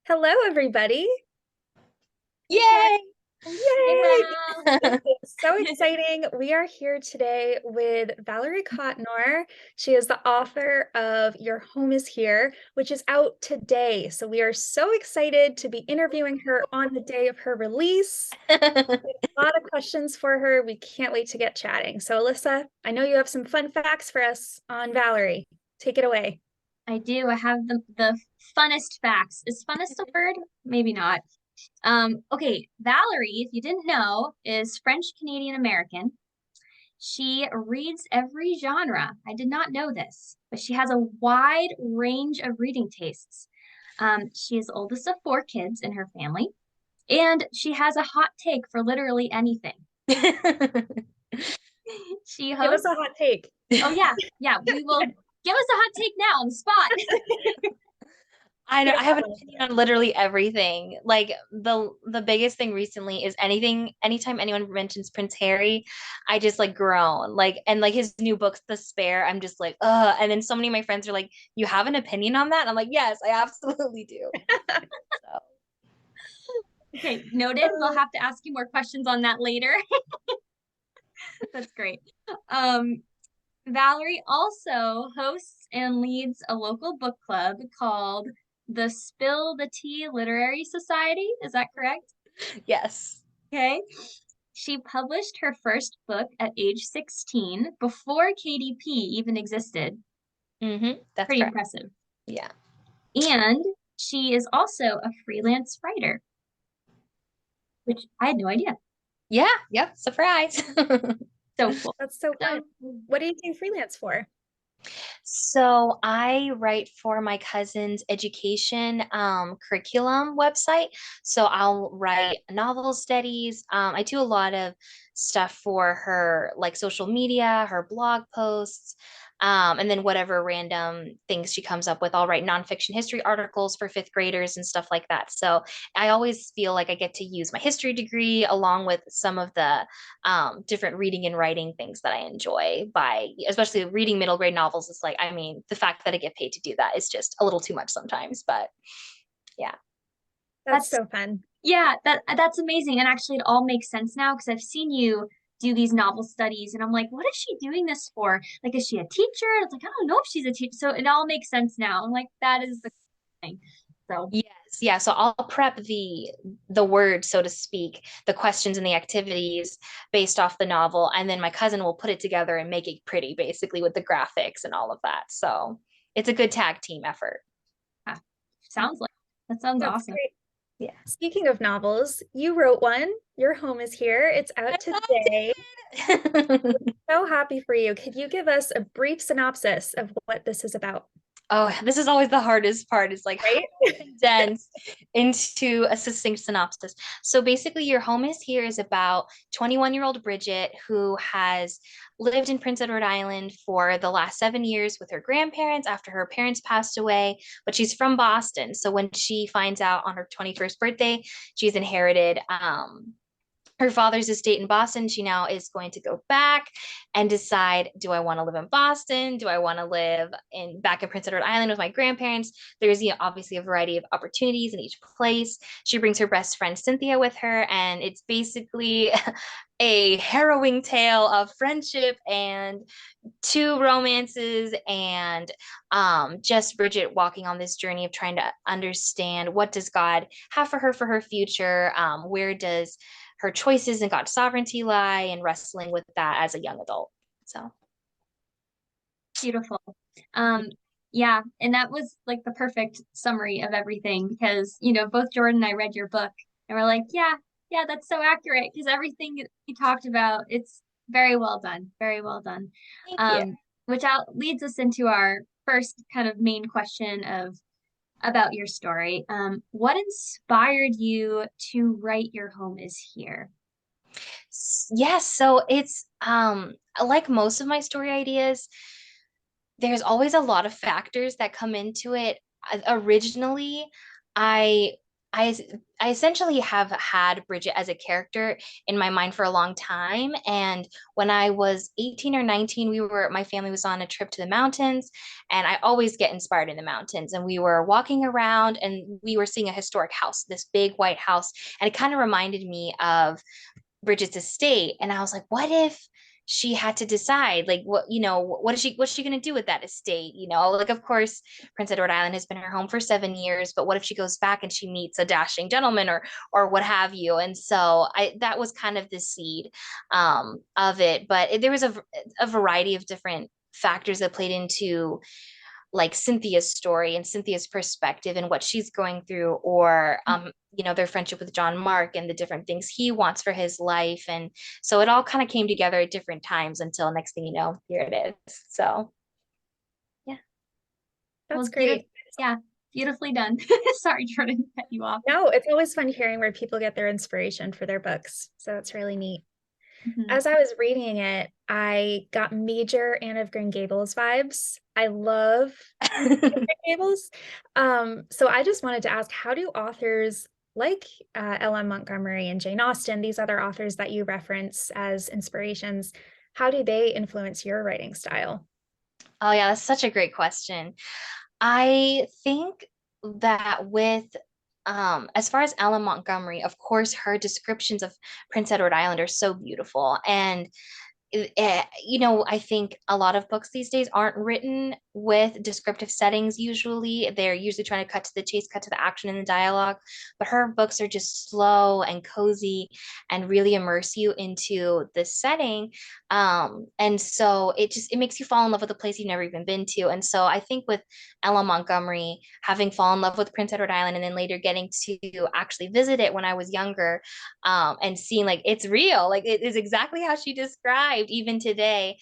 Hello, everybody. Yay! Yay! This Wow. is so exciting. We are here today with Valerie Cotnoir. She is the author of Your Home is Here, which is out today. So we are so excited to be interviewing her on the day of her release. A lot of questions for her. We can't wait to get chatting. So, Alyssa, I know you have some fun facts for us on Valerie. Take it away. I do. I have the funnest facts. Is funnest a word? Maybe not. Okay, Valerie, if you didn't know, is French Canadian American. She reads every genre. I did not know this, but she has a wide range of reading tastes. She is the oldest of four kids in her family, and she has a hot take for literally anything. She Give us hosts. a hot take. Oh yeah, yeah. We will give us a hot take now on the spot. Let's I know hear I have that an one. opinion on literally everything. Like the biggest thing recently is anytime anyone mentions Prince Harry, I just like groan. Like and like his new books, The Spare, I'm just like, and then so many of my friends are like, you have an opinion on that? And I'm like, yes, I absolutely do. So Okay, noted. We'll have to ask you more questions on that later. That's great. Um, Valerie also hosts and leads a local book club called the Spill the Tea Literary Society. Is that correct? Yes. Okay. She published her first book at age 16 before KDP even existed. That's Pretty correct. impressive. Yeah. And she is also a freelance writer, which I had no idea. Yeah. Yep. Surprise. So cool. That's so fun. What do you do freelance for? So I write for my cousin's education curriculum website. So I'll write novel studies. I do a lot of stuff for her, like social media, her blog posts, and then whatever random things she comes up with. I'll write nonfiction history articles for fifth graders and stuff like that. So I always feel like I get to use my history degree along with some of the different reading and writing things that I enjoy by, especially reading middle grade novels. Is like, I mean, the fact that I get paid to do that is just a little too much sometimes, but yeah. That's That's so fun. yeah, that's amazing. And actually it all makes sense now because I've seen you do these novel studies and I'm like, what is she doing this for? Like, is she a teacher? It's like, I don't know if she's a teacher. So it all makes sense now. I'm like, that is the thing. So yes, yeah. So I'll prep the words, so to speak, the questions and the activities based off the novel, and then my cousin will put it together and make it pretty, basically with the graphics and all of that. So it's a good tag team effort. Yeah, sounds like that sounds That's awesome. great. Yeah. Speaking of novels, you wrote one. Your Home is Here. It's I out today. did. So happy for you. Could you give us a brief synopsis of what this is about? Oh, this is always the hardest part is like how Right? to condense into a succinct synopsis. So basically, Your Home is Here is about 21-year-old Bridget who has lived in Prince Edward Island for the last 7 years with her grandparents after her parents passed away, but she's from Boston. So when she finds out on her 21st birthday, she's inherited her father's estate in Boston. She now is going to go back and decide, do I want to live in Boston? Do I want to live in back in Prince Edward Island with my grandparents? There's, obviously a variety of opportunities in each place. She brings her best friend Cynthia with her, and it's basically a harrowing tale of friendship and two romances and just Bridget walking on this journey of trying to understand what does God have for her future, where does her choices and God's sovereignty lie, and wrestling with that as a young adult. So beautiful. Um, yeah, and that was like the perfect summary of everything because, both Jordan and I read your book and we're like, yeah, yeah, that's so accurate because everything you talked about, it's very well done, very well done. Thank you. Which leads us into our first kind of main question of about your story. What inspired you to write Your Home is Here? Yes, so it's like most of my story ideas, there's always a lot of factors that come into it. Originally, I I I essentially have had Bridget as a character in my mind for a long time. And when I was 18 or 19, my family was on a trip to the mountains, and I always get inspired in the mountains. And we were walking around and we were seeing a historic house, this big white house, and it kind of reminded me of Bridget's estate. And I was like, what if she had to decide, like, what's she going to do with that estate? Like, of course, Prince Edward Island has been her home for 7 years, but what if she goes back and she meets a dashing gentleman or what have you? And so that was kind of the seed of it. But there was a variety of different factors that played into like Cynthia's story and Cynthia's perspective and what she's going through, or their friendship with John Mark and the different things he wants for his life. And so it all kind of came together at different times until next thing you know, here it is. So yeah. Well, That's beautiful. great. Yeah, beautifully done. Sorry, Jordan, to cut you off. No, it's always fun hearing where people get their inspiration for their books. So it's really neat. Mhm. As I was reading it, I got major Anne of Green Gables vibes. I love Anne of Green Gables. So I just wanted to ask, how do authors like L.M. Montgomery and Jane Austen, these other authors that you reference as inspirations, how do they influence your writing style? Oh yeah, that's such a great question. I think that with as far as Ellen Montgomery, of course, her descriptions of Prince Edward Island are so beautiful. And I think a lot of books these days aren't written with descriptive settings usually. They're usually trying to cut to the chase, cut to the action in the dialogue. But her books are just slow and cozy and really immerse you into the setting. And so it makes you fall in love with a place you've never even been to. And so I think with Ella Montgomery, having fallen in love with Prince Edward Island and then later getting to actually visit it when I was younger, and seeing like it's real, like it is exactly how she described even today.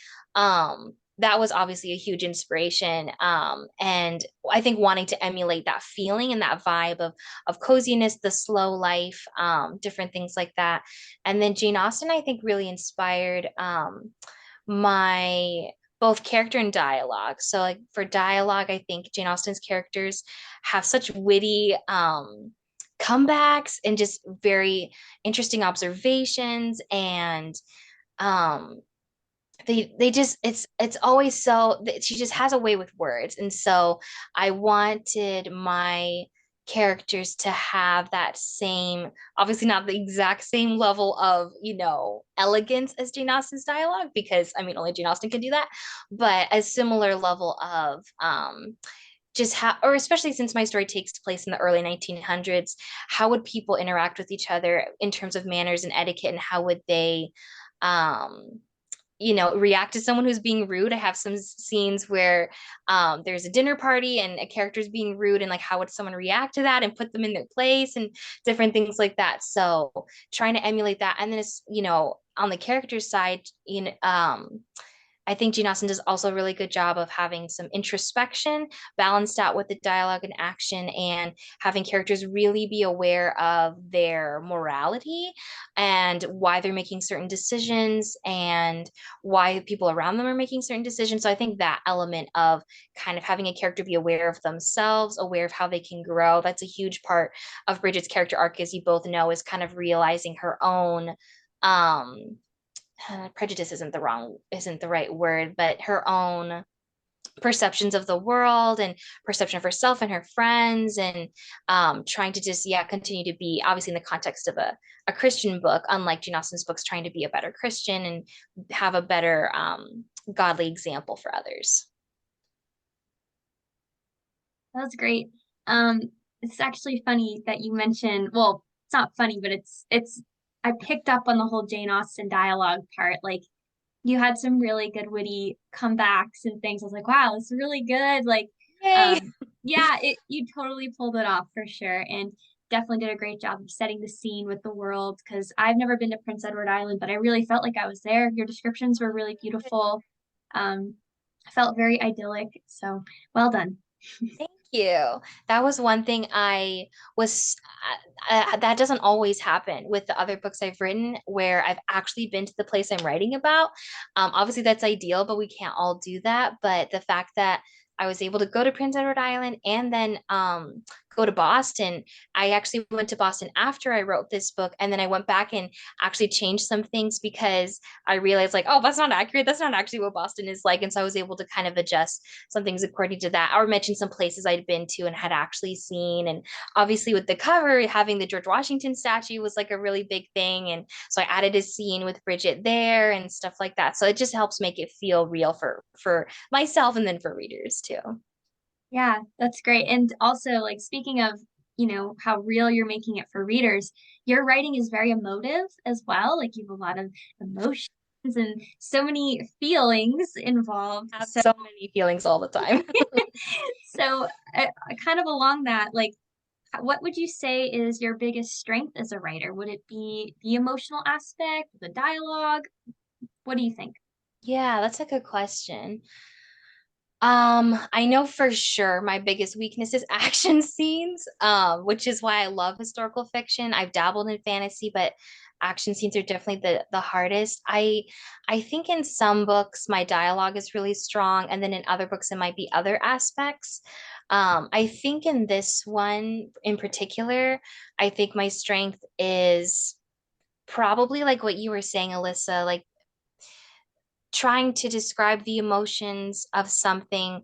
That was obviously a huge inspiration. And I think wanting to emulate that feeling and that vibe of coziness, the slow life, different things like that. And then Jane Austen, I think, really inspired my both character and dialogue. So like for dialogue, I think Jane Austen's characters have such witty comebacks and just very interesting observations, and um they just it's always so she just has a way with words. And so I wanted my characters to have that same, obviously not the exact same level of elegance as Jane Austen's dialogue, because I mean only Jane Austen can do that, but a similar level of just how, or especially since my story takes place in the early 1900s, how would people interact with each other in terms of manners and etiquette, and how would they um react to someone who's being rude. I have some scenes where there's a dinner party and a character is being rude, and like how would someone react to that and put them in their place and different things like that. So trying to emulate that. And then it's on the character side, I think Jane Austen does also a really good job of having some introspection balanced out with the dialogue and action, and having characters really be aware of their morality and why they're making certain decisions and why people around them are making certain decisions. So I think that element of kind of having a character be aware of themselves, aware of how they can grow, that's a huge part of Bridget's character arc, as you both know, is kind of realizing her own um prejudice isn't the right word, but her own perceptions of the world and perception of herself and her friends, and trying to just continue to be, obviously in the context of a Christian book, unlike Jane Austen's books, trying to be a better Christian and have a better godly example for others. That was great. Um, it's actually funny that you mentioned, well, it's not funny, but I picked up on the whole Jane Austen dialogue part. Like you had some really good witty comebacks and things. I was like, wow, this is really good. Like, Yay. um, yeah, you totally pulled it off for sure. And definitely did a great job of setting the scene with the world, because I've never been to Prince Edward Island, but I really felt like I was there. Your descriptions were really beautiful. I felt very idyllic. So well done. Thank you. That was one thing I was, that doesn't always happen with the other books I've written, where I've actually been to the place I'm writing about. Obviously, that's ideal, but we can't all do that. But the fact that I was able to go to Prince Edward Island and then go to Boston, I actually went to Boston after I wrote this book. And then I went back and actually changed some things because I realized, like, oh, that's not accurate. That's not actually what Boston is like. And so I was able to kind of adjust some things according to that, or mention some places I'd been to and had actually seen. And obviously, with the cover, having the George Washington statue was like a really big thing. And so I added a scene with Bridget there and stuff like that. So it just helps make it feel real for myself and then for readers too. Yeah, that's great. And also, like, speaking of, how real you're making it for readers, your writing is very emotive as well. Like, you have a lot of emotions and so many feelings involved. I have so many feelings all the time. So, kind of along that, like, what would you say is your biggest strength as a writer? Would it be the emotional aspect, the dialogue? What do you think? Yeah, that's a good question. I know for sure my biggest weakness is action scenes, which is why I love historical fiction. I've dabbled in fantasy, but action scenes are definitely the hardest. I think in some books my dialogue is really strong, and then in other books it might be other aspects. I think in this one in particular, I think my strength is probably like what you were saying, Alyssa, like trying to describe the emotions of something.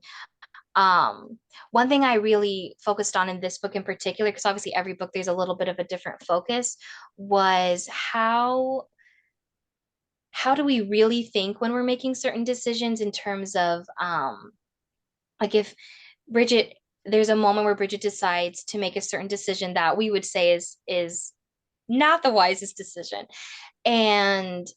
One thing I really focused on in this book in particular, because obviously every book there's a little bit of a different focus, was how do we really think when we're making certain decisions in terms of like if Bridget, there's a moment where Bridget decides to make a certain decision that we would say is not the wisest decision. And,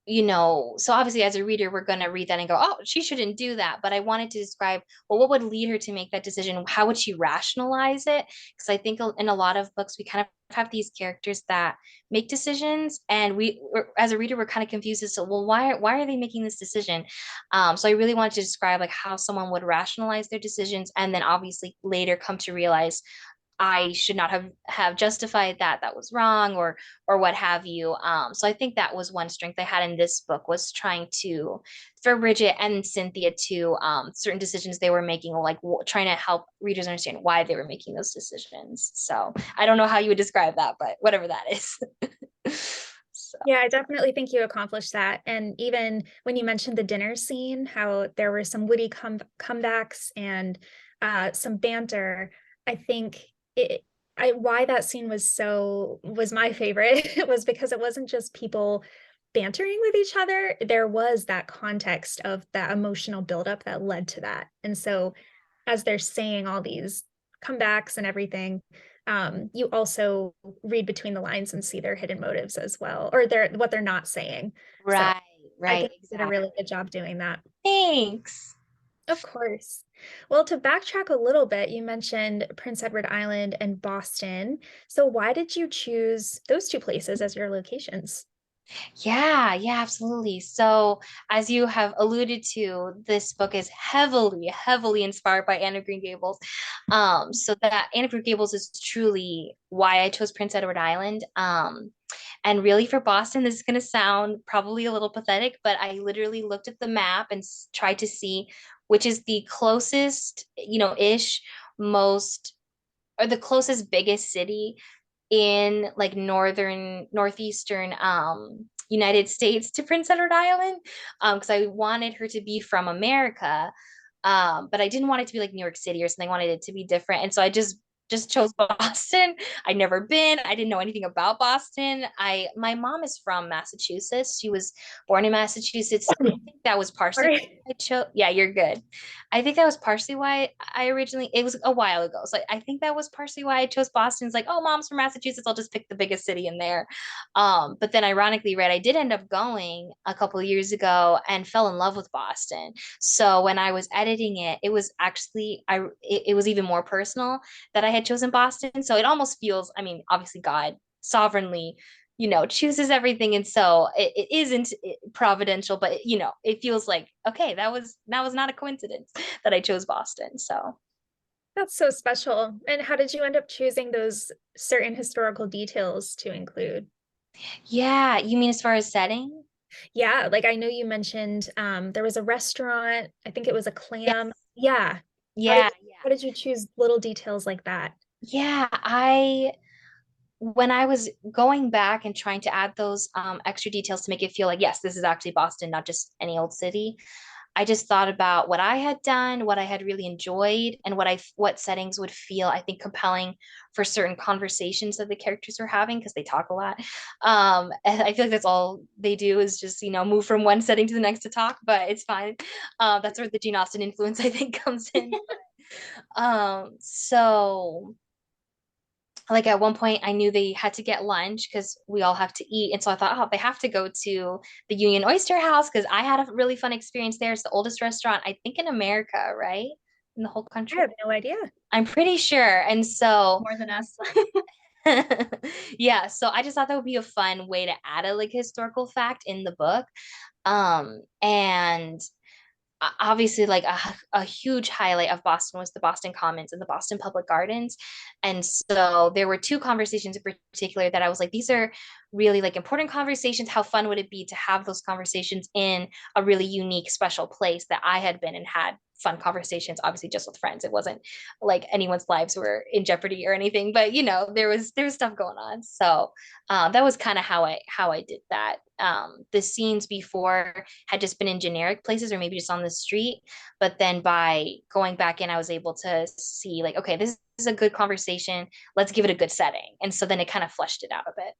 so obviously as a reader, we're going to read that and go, oh, she shouldn't do that. But I wanted to describe, well, what would lead her to make that decision? How would she rationalize it? Because I think in a lot of books, we kind of have these characters that make decisions. And as a reader, we're kind of confused as to, well, why are they making this decision? So I really wanted to describe like how someone would rationalize their decisions and then obviously later come to realize I should not have justified that was wrong or what have you. So I think that was one strength I had in this book was trying to for Bridget and Cynthia to certain decisions they were making, like trying to help readers understand why they were making those decisions. So I don't know how you would describe that, but whatever that is. So Yeah, I definitely think you accomplished that. And even when you mentioned the dinner scene, how there were some witty comebacks and some banter, I think why that scene was my favorite was because it wasn't just people bantering with each other. There was that context of that emotional buildup that led to that. And so as they're saying all these comebacks and everything, you also read between the lines and see their hidden motives as well, or what they're not saying. So right, I right, think you did a exactly. really good job doing that. Thanks. Of course. Well, to backtrack a little bit, you mentioned Prince Edward Island and Boston. So why did you choose those two places as your locations? Yeah, yeah, absolutely. So, as you have alluded to, this book is heavily, heavily inspired by Anne of Green Gables. So that Anne of Green Gables is truly why I chose Prince Edward Island. And really for Boston, this is going to sound probably a little pathetic, but I literally looked at the map and tried to see which is the closest, ish, most, or the closest biggest city in like northeastern United States to Prince Edward Island because I wanted her to be from America, but I didn't want it to be like New York City or something. I wanted it to be different, and so I just chose Boston. I'd never been. I didn't know anything about Boston. My mom is from Massachusetts. She was born in Massachusetts. I think that was All partially right. I chose. Yeah, you're good. I think that was partially why I originally, it was a while ago. So I think that was partially why I chose Boston. It's like, oh, mom's from Massachusetts. I'll just pick the biggest city in there. But then ironically, right, I did end up going a couple of years ago and fell in love with Boston. So when I was editing it, it was actually, it was even more personal that I had chosen Boston. So it almost feels, I mean, obviously God sovereignly chooses everything, and so it isn't providential, but it feels like okay, that was not a coincidence that I chose Boston. So That's so special. And how did you end up choosing those certain historical details to include? yeah, you mean as far as setting? Yeah, like I know you mentioned there was a restaurant, I think it was a Yes. clam. Yeah. How did Yeah, how did you choose little details like that? Yeah, I when I was going back and trying to add those extra details to make it feel like, yes, this is actually Boston, not just any old city, I just thought about what I had done, what I had really enjoyed, and what settings would feel, I think, compelling for certain conversations that the characters were having because they talk a lot. And I feel like that's all they do is just, move from one setting to the next to talk, but it's fine. That's where the Jane Austen influence, I think, comes in. So like at one point I knew they had to get lunch because we all have to eat. And so I thought, oh, they have to go to the Union Oyster House because I had a really fun experience there. It's the oldest restaurant, I think, in America, right? In the whole I country. have no idea. I'm pretty sure. And so More than us. yeah, so I just thought that would be a fun way to add a like historical fact in the book. And obviously like a huge highlight of Boston was the Boston Commons and the Boston Public Gardens. And so there were two conversations in particular that I was like, these are really like important conversations. How fun would it be to have those conversations in a really unique, special place that I had been and had fun conversations, obviously just with friends. It wasn't like anyone's lives were in jeopardy or anything, but there was stuff going on. So that was kind of how I did that. The scenes before had just been in generic places or maybe just on the street. But then by going back in, I was able to see like, okay, this is a good conversation. Let's give it a good setting. And so then it kind of fleshed it out a bit.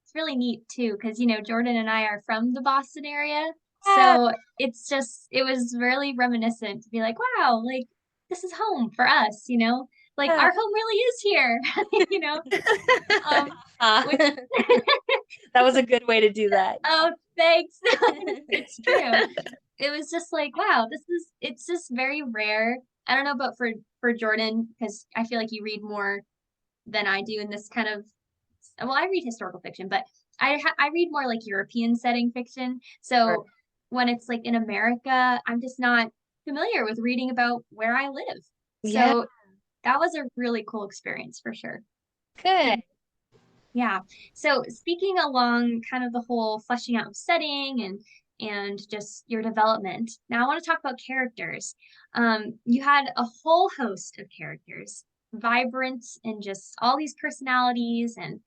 It's really neat too, because Jordan and I are from the Boston area. Yeah. So it was really reminiscent to be like, wow, like this is home for us, like Yeah. our home really is here, you know? Um, which, That was a good way to do that. oh, thanks. It's true. It was just like, wow, it's just very rare. I don't know about for Jordan, because I feel like you read more than I do in this kind of, well, I read historical fiction, but I read more like European setting fiction. So when it's like in America, I'm just not familiar with reading about where I live. Yeah, So that was a really cool experience for sure. good. And yeah. So speaking along kind of the whole fleshing out of setting and just your development. Now I want to talk about characters. You had a whole host of characters, vibrant and just all these personalities and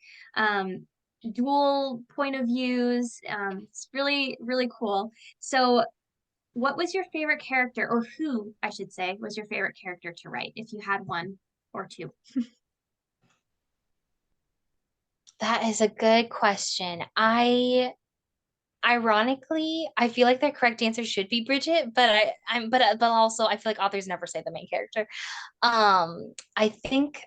dual point of views. It's really, really cool. So what was your favorite character, or who, I should say, was your favorite character to write, if you had one or two? That is a good question. I feel like the correct answer should be Bridget, but but also I feel like authors never say the main character. I think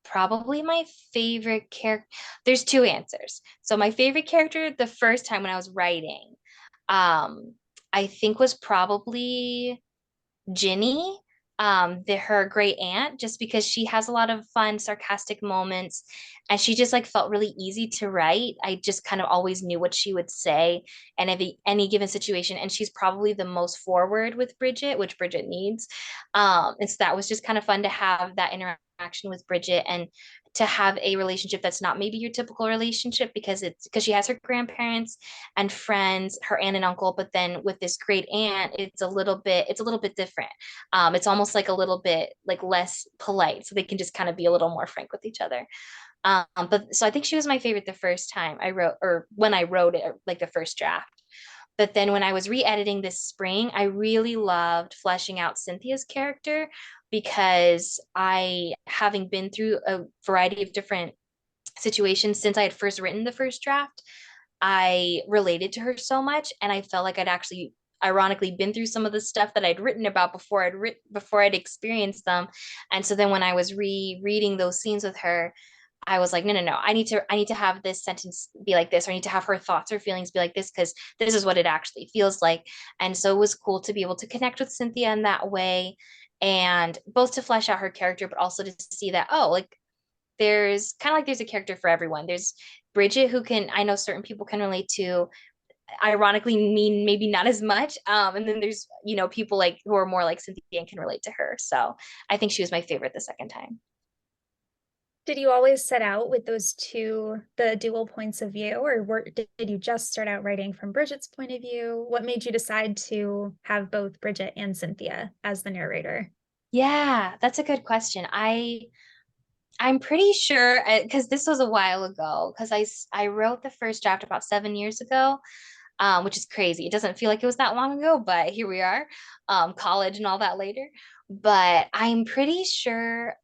probably my favorite character, there's two answers. So my favorite character the first time when I was writing, I think was probably Ginny, her great aunt, just because she has a lot of fun, sarcastic moments, and she just like felt really easy to write. I just kind of always knew what she would say in any given situation, and she's probably the most forward with Bridget, which Bridget needs. And so that was just kind of fun to have that interaction with Bridget and to have a relationship that's not maybe your typical relationship because she has her grandparents and friends, her aunt and uncle, but then with this great aunt, it's a little bit different. It's almost like a little bit like less polite, so they can just kind of be a little more frank with each other. But so I think she was my favorite the first time I wrote, or when I wrote it, like the first draft. But then when I was re-editing this spring, I really loved fleshing out Cynthia's character because having been through a variety of different situations since I had first written the first draft, I related to her so much, and I felt like I'd actually ironically been through some of the stuff that I'd written about before I'd experienced them. And so then when I was rereading those scenes with her, I was like, no, no, no. I need to have this sentence be like this, or I need to have her thoughts or feelings be like this because this is what it actually feels like. And so it was cool to be able to connect with Cynthia in that way, and both to flesh out her character, but also to see that, oh, like there's a character for everyone. There's Bridget, who I know certain people can relate to, ironically mean maybe not as much. And then there's, people like who are more like Cynthia and can relate to her. So I think she was my favorite the second time. Did you always set out with the dual points of view, or did you just start out writing from Bridget's point of view? What made you decide to have both Bridget and Cynthia as the narrator? Yeah, that's a good question. I'm pretty sure because this was a while ago because I wrote the first draft about 7 years ago, which is crazy. It doesn't feel like it was that long ago, but here we are, college and all that later. But I'm pretty sure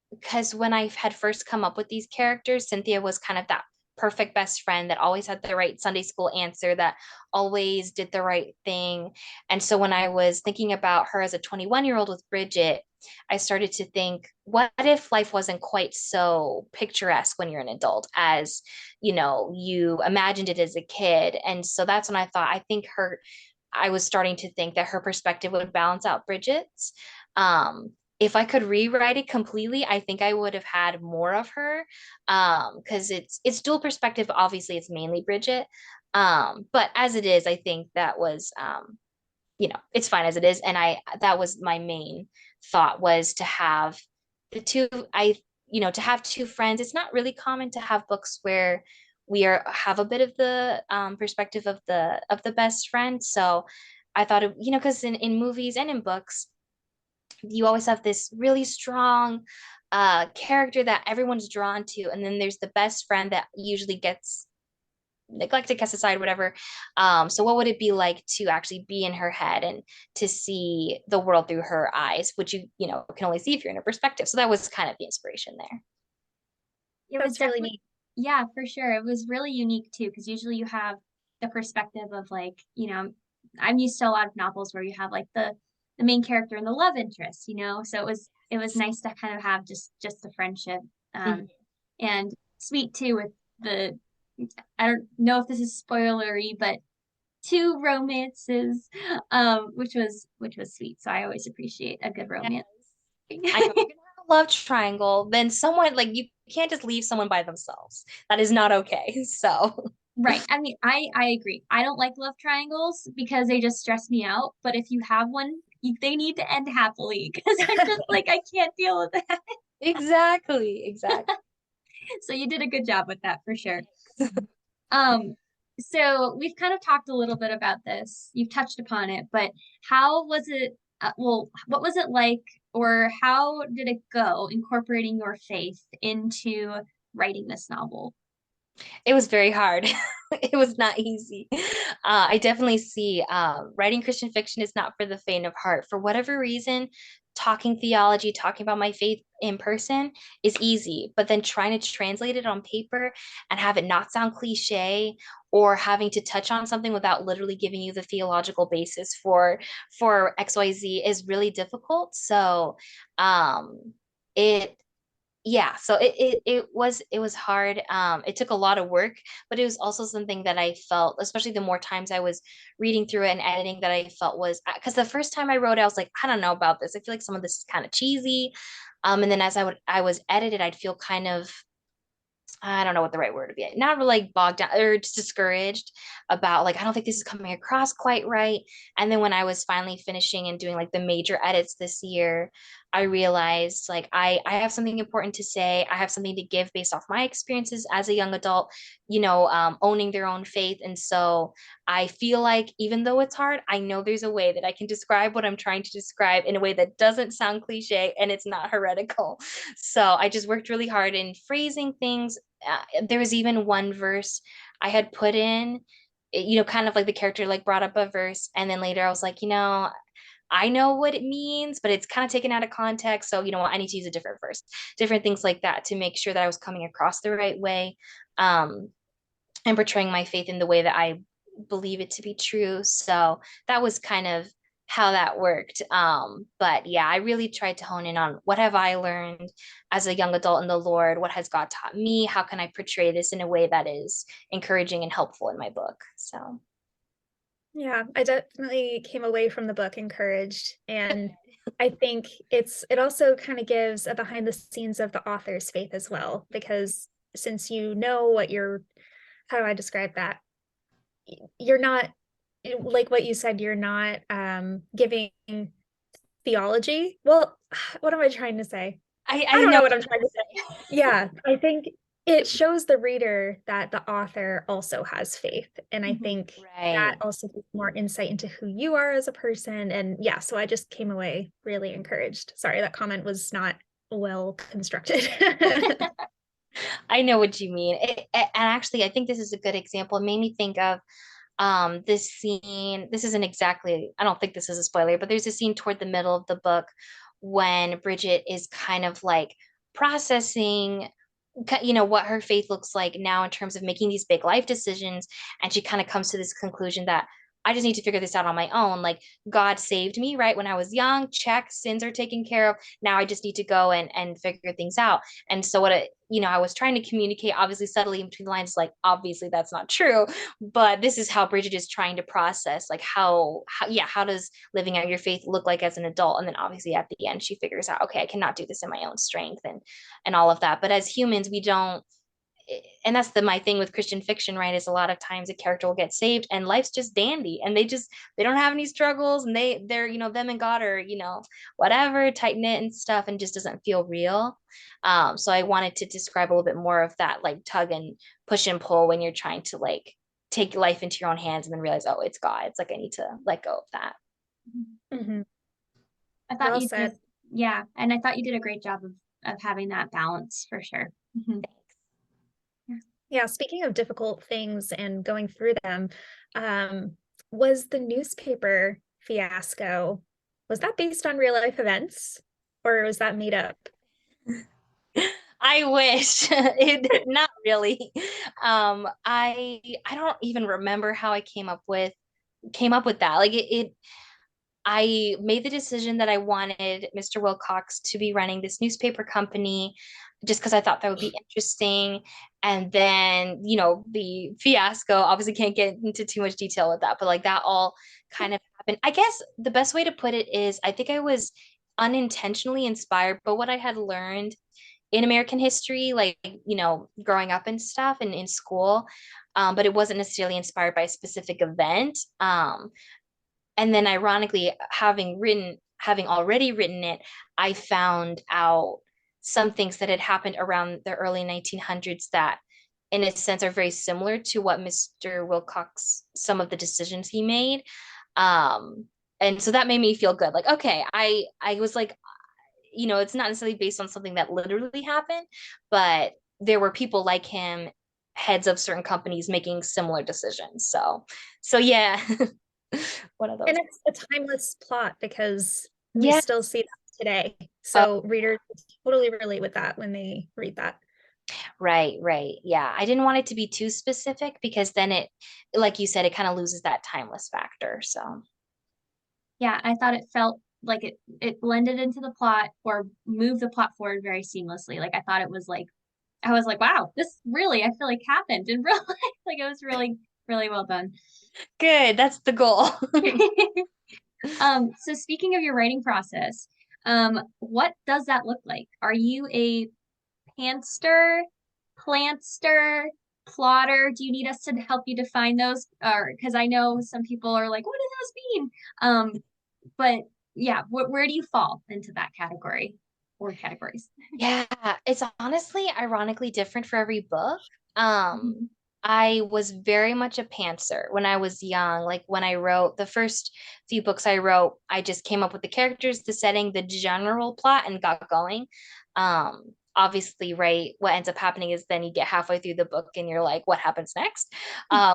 because when I had first come up with these characters, Cynthia was kind of that perfect best friend that always had the right Sunday school answer, that always did the right thing. And so when I was thinking about her as a 21-year-old with Bridget, I started to think, what if life wasn't quite so picturesque when you're an adult as, you imagined it as a kid? And so that's when I thought, I was starting to think that her perspective would balance out Bridget's. If I could rewrite it completely, I think I would have had more of her. Because it's dual perspective. Obviously, it's mainly Bridget. But as it is, I think that was it's fine as it is. And that was my main thought, was to have the two, to have two friends. It's not really common to have books where have a bit of the perspective of the best friend. So I thought because in movies and in books, you always have this really strong character that everyone's drawn to, and then there's the best friend that usually gets neglected, cast aside, whatever. So what would it be like to actually be in her head and to see the world through her eyes, which you can only see if you're in her perspective. So that was kind of the inspiration there. It was That's really definitely, neat. yeah, for sure. It was really unique too, because usually you have the perspective of like, I'm used to a lot of novels where you have like the main character and the love interest, So it was nice to kind of have just the friendship. Mhm. And sweet too with the I don't know if this is spoilery, but two romances, which was sweet. So I always appreciate a good Yes. romance. I know, you're gonna have a love triangle, then someone, like, you can't just leave someone by themselves. That is not okay. So Right. I mean, I agree. I don't like love triangles because they just stress me out. But if you have one, they need to end happily because I'm just like I can't deal with that. exactly. So you did a good job with that for sure. Um, so we've kind of talked a little bit about this. You've touched upon it, but how was it? Well, what was it like, or how did it go incorporating your faith into writing this novel? It was very hard. It was not easy. I definitely see writing Christian fiction is not for the faint of heart. For whatever reason, talking theology, talking about my faith in person is easy, but then trying to translate it on paper and have it not sound cliche, or having to touch on something without literally giving you the theological basis for XYZ is really difficult. So it yeah, so it was hard. It took a lot of work, but it was also something that I felt, especially the more times I was reading through it and editing, that I felt was, because the first time I wrote it, I was like, I don't know about this. I feel like some of this is kind of cheesy. And then as I was edited, I'd feel kind of, I don't know what the right word would be. Not really, like, bogged down or just discouraged about, like, I don't think this is coming across quite right. And then when I was finally finishing and doing like the major edits this year, I realized, like, I have something important to say. I have something to give based off my experiences as a young adult, owning their own faith. And so I feel like even though it's hard, I know there's a way that I can describe what I'm trying to describe in a way that doesn't sound cliche and it's not heretical. So I just worked really hard in phrasing things. There was even one verse I had put in, kind of like the character like brought up a verse, and then later I was like, I know what it means, but it's kind of taken out of context. So, you know what, I need to use a different verse, different things like that to make sure that I was coming across the right way. Um, and portraying my faith in the way that I believe it to be true. So that was kind of how that worked. But yeah, I really tried to hone in on what have I learned as a young adult in the Lord? What has God taught me? How can I portray this in a way that is encouraging and helpful in my book? So Yeah, I definitely came away from the book encouraged, and I think it also kind of gives a behind the scenes of the author's faith as well, because since you know what you're, how do I describe that? You're not, like what you said, you're not giving theology. Well, what am I trying to say? I I don't know. know what I'm trying to say. Yeah, I think it shows the reader that the author also has faith. And I Mhm. think that Right. also gives more insight into who you are as a person. And yeah, so I just came away really encouraged. Sorry, that comment was not well constructed. I know what you mean. And actually, I think this is a good example. It made me think of this scene. This isn't exactly, I don't think this is a spoiler, but there's a scene toward the middle of the book when Bridget is kind of like processing what her faith looks like now in terms of making these big life decisions, and she kind of comes to this conclusion that I just need to figure this out on my own. Like, God saved me right when I was young, check, sins are taken care of, now I just need to go and figure things out. And so I was trying to communicate, obviously subtly in between the lines, like obviously that's not true, but this is how Bridget is trying to process, like how does living out your faith look like as an adult. And then obviously at the end she figures out, okay, I cannot do this in my own strength, and all of that. But as humans, we don't, and that's my thing with Christian fiction, right? Is a lot of times a character will get saved and life's just dandy, and they don't have any struggles, and they're them and God are whatever, tight knit and stuff, and just doesn't feel real. So I wanted to describe a little bit more of that, like tug and push and pull when you're trying to like take life into your own hands and then realize, oh, it's God. It's like I need to let go of that. Mhm. I thought Well you said. did, yeah, and I thought you did a great job of having that balance for sure. Yeah. Yeah, speaking of difficult things and going through them, um, was the newspaper fiasco, was that based on real life events or was that made up? I wish it not really. I don't even remember how I came up with that. Like it I made the decision that I wanted Mr. Wilcox to be running this newspaper company just because I thought that would be interesting. And then, the fiasco, obviously can't get into too much detail with that, but like that all kind of happened. I guess the best way to put it is I think I was unintentionally inspired by what I had learned in American history, like, growing up and stuff and in school. But it wasn't necessarily inspired by a specific event. And then ironically, having already written it, I found out some things that had happened around the early 1900s that in a sense are very similar to what Mr. Wilcox, some of the decisions he made. um and so that made me feel good, like, okay, I was like, it's not necessarily based on something that literally happened, but there were people like him, heads of certain companies, making similar decisions. So yeah. One of And those. it's a timeless plot because we Yeah. still see that today. Oh, So readers totally relate with that when they read that. right, right. Yeah. I didn't want it to be too specific because then like you said, it kind of loses that timeless factor. So, Yeah, I thought it felt like it blended into the plot or moved the plot forward very seamlessly. Like I thought it was like I was like, wow, this really I feel like happened in real life. Like it was really, really well done. good. That's the goal. So speaking of your writing process, what does that look like? Are you a pantster, plantster, plotter? Do you need us to help you define those? Or because I know some people are like, what does those mean? But yeah, where do you fall into that category or categories? Yeah, it's honestly ironically different for every book. Um, Mhm. I was very much a pantser when I was young. Like when I wrote the first few books I wrote, I just came up with the characters, the setting, the general plot, and got going. Obviously, right, what ends up happening is then you get halfway through the book and you're like, what happens next?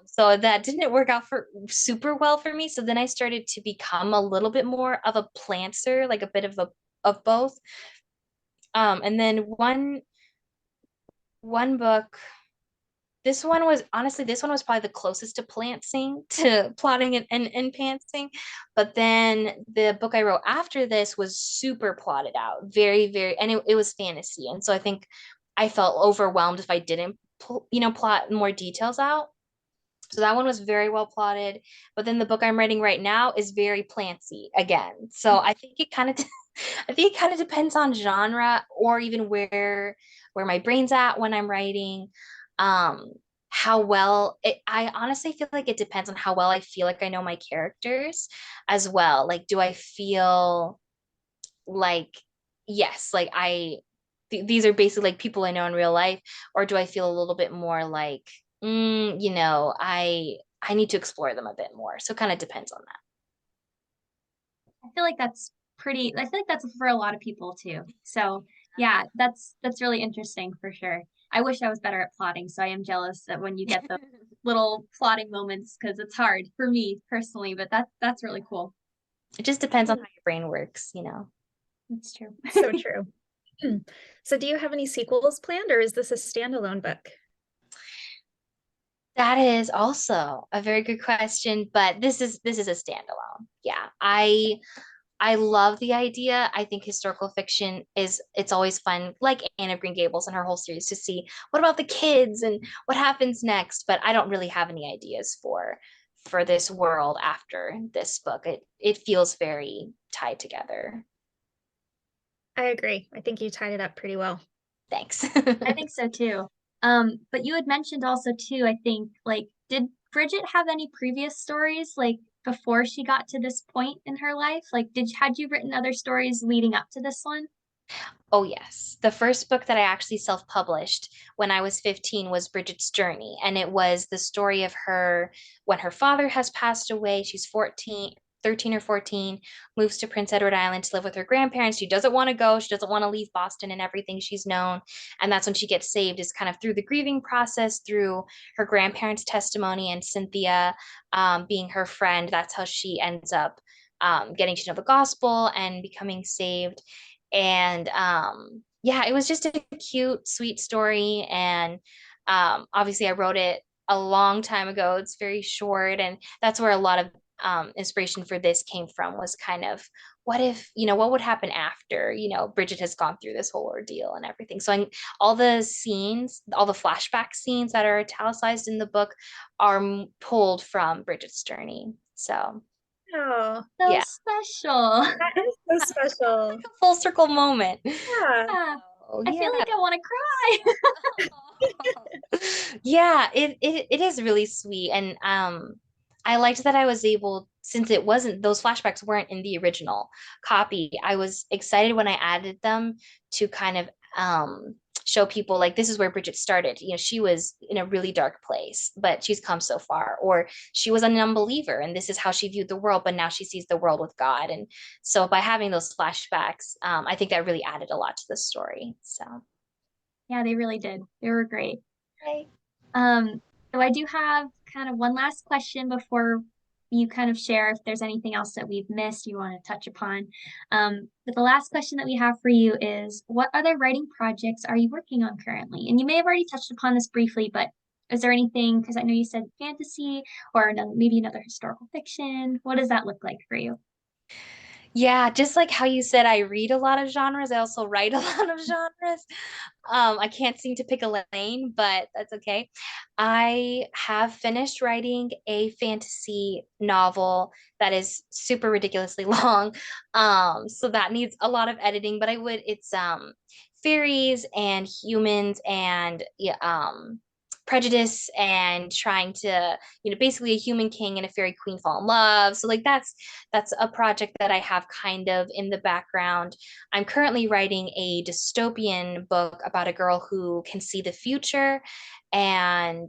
So that didn't work out for super well for me. So then I started to become a little bit more of a plantser, like a bit of both. And then one book, this one was probably the closest to plantsing, to plotting and pantsing. But then the book I wrote after this was super plotted out, very, very, and it was fantasy. And so I think I felt overwhelmed if I didn't plot more details out. So that one was very well plotted. But then the book I'm writing right now is very plantsy again. So I think it kind of I think it kind of depends on genre, or even where my brain's at when I'm writing. Um, how well I honestly feel like it depends on how well I feel like I know my characters as well. Like, do I feel like, yes, like these are basically like people I know in real life, or do I feel a little bit more like, I need to explore them a bit more. So it kind of depends on that. I feel like that's I feel like that's for a lot of people too. So yeah, that's really interesting for sure. I wish I was better at plotting, so I am jealous that when you get the little plotting moments because it's hard for me personally, but that's really cool. It just depends on how your brain works. That's true. So true. So do you have any sequels planned, or is this a standalone book? That is also a very good question, but this is a standalone. Yeah. I love the idea. I think historical fiction it's always fun, like Anne of Green Gables and her whole series, to see what about the kids and what happens next. But I don't really have any ideas for this world after this book. It feels very tied together. I agree. I think you tied it up pretty well. Thanks. I think so too. But you had mentioned also too, I think, like, did Bridget have any previous stories like before she got to this point in her life? Like, had you written other stories leading up to this one? Oh, yes. The first book that I actually self-published when I was 15 was Bridget's Journey. And it was the story of her when her father has passed away. She's 14, 13 or 14, moves to Prince Edward Island to live with her grandparents. She doesn't want to go. She doesn't want to leave Boston and everything she's known. And that's when she gets saved, is kind of through the grieving process, through her grandparents' testimony and Cynthia being her friend. That's how she ends up getting to know the gospel and becoming saved. And yeah, it was just a cute, sweet story. And obviously, I wrote it a long time ago. It's very short. And that's where a lot of inspiration for this came from, was kind of what if, what would happen after, Bridget has gone through this whole ordeal and everything. So all the scenes, all the flashback scenes that are italicized in the book are pulled from Bridget's journey. So Oh, So yeah, special. that is so like special. a full circle moment. Yeah. Yeah. So I feel yeah. like I want to cry. Yeah, it is really sweet. And I liked that I was able, since it wasn't, those flashbacks weren't in the original copy, I was excited when I added them to kind of show people like this is where Bridget started. She was in a really dark place, but she's come so far. Or she was an unbeliever and this is how she viewed the world, but now she sees the world with God. And so by having those flashbacks, I think that really added a lot to the story. So Yeah, they really did. They were great. okay. Um, so I do have kind of one last question before you kind of share if there's anything else that we've missed you want to touch upon. But the last question that we have for you is, what other writing projects are you working on currently? And you may have already touched upon this briefly, but is there anything, because I know you said fantasy or maybe another historical fiction. What does that look like for you? Yeah, just like how you said, I read a lot of genres. I also write a lot of genres. I can't seem to pick a lane, but that's okay. I have finished writing a fantasy novel that is super ridiculously long. So that needs a lot of editing, but it's fairies and humans and yeah, prejudice and trying to, basically a human king and a fairy queen fall in love. So like that's a project that I have kind of in the background. I'm currently writing a dystopian book about a girl who can see the future and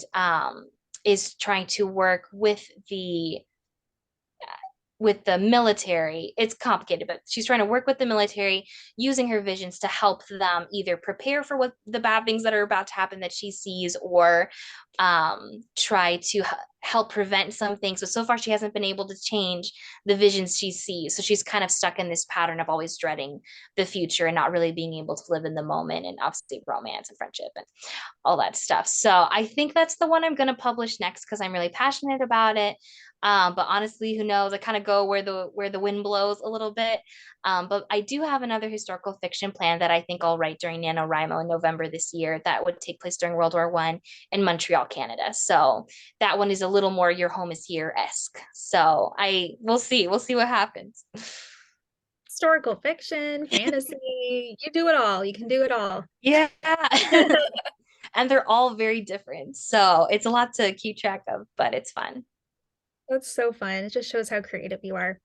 is trying to work with the military. It's complicated, but she's trying to work with the military using her visions to help them either prepare for what the bad things that are about to happen that she sees, or try to help prevent some things. So far, she hasn't been able to change the visions she sees. So she's kind of stuck in this pattern of always dreading the future and not really being able to live in the moment, and obviously romance and friendship and all that stuff. So I think that's the one I'm going to publish next because I'm really passionate about it. But honestly, who knows? I kind of go where the wind blows a little bit. But I do have another historical fiction plan that I think I'll write during NaNoWriMo in November this year that would take place during World War One in Montreal, Canada. So that one is a little more Your Home is Here-esque. So we'll see what happens. Historical fiction, fantasy, you do it all. You can do it all. Yeah. And they're all very different. So it's a lot to keep track of, but it's fun. That's so fun. It just shows how creative you are.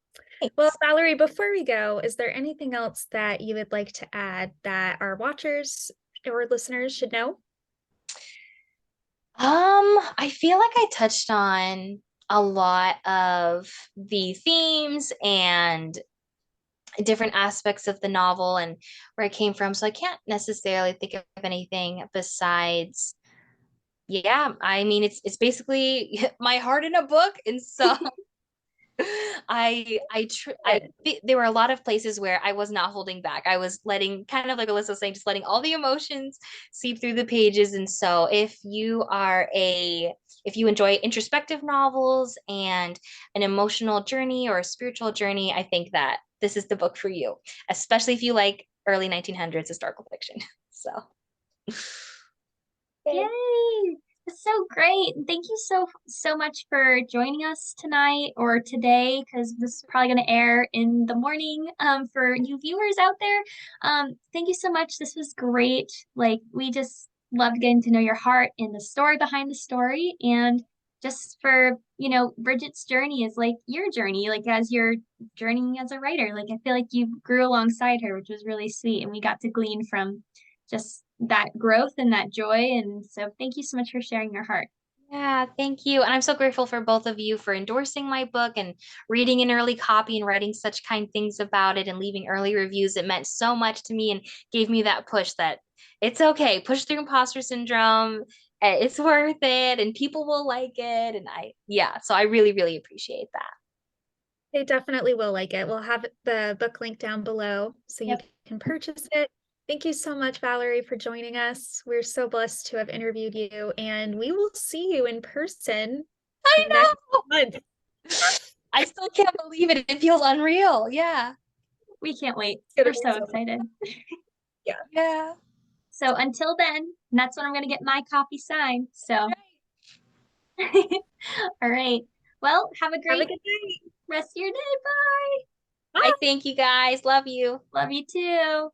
Well, Thanks. Valerie, before we go, is there anything else that you would like to add that our watchers or listeners should know? I feel like I touched on a lot of the themes and different aspects of the novel and where it came from. So I can't necessarily think of anything besides, yeah, I mean it's basically my heart in a book. And so Good. there were a lot of places where I was not holding back. I was letting, kind of like Alyssa was saying, just letting all the emotions seep through the pages. And so if you enjoy introspective novels and an emotional journey or a spiritual journey, I think that this is the book for you, especially if you like early 1900s historical fiction. So Good. Yay! That's so great. Thank you so much for joining us tonight or today, because this is probably going to air in the morning for you viewers out there. Thank you so much. This was great. Like we just loved getting to know your heart and the story behind the story, and just for, Bridget's journey is like your journey, like as you're journeying as a writer. Like I feel like you grew alongside her, which was really sweet, and we got to glean from just that growth and that joy. And so thank you so much for sharing your heart. yeah, thank you. And I'm so grateful for both of you for endorsing my book and reading an early copy and writing such kind things about it and leaving early reviews. It meant so much to me and gave me that push that it's okay, push through imposter syndrome. It's worth it and people will like it. And yeah, so I really, really appreciate that. They definitely will like it. We'll have the book link down below so you Yep. can purchase it. Thank you so much, Valerie, for joining us. We're so blessed to have interviewed you, and we will see you in person I next know. month. I still can't believe it. It feels unreal. Yeah. We can't wait. It's gonna We're be so so much excited. fun. Yeah. Yeah. So until then, that's when I'm going to get my copy signed. So, all right. Well, have a Have a great good night. rest of your day. Bye. I Bye. thank you guys. Love you. Love you too.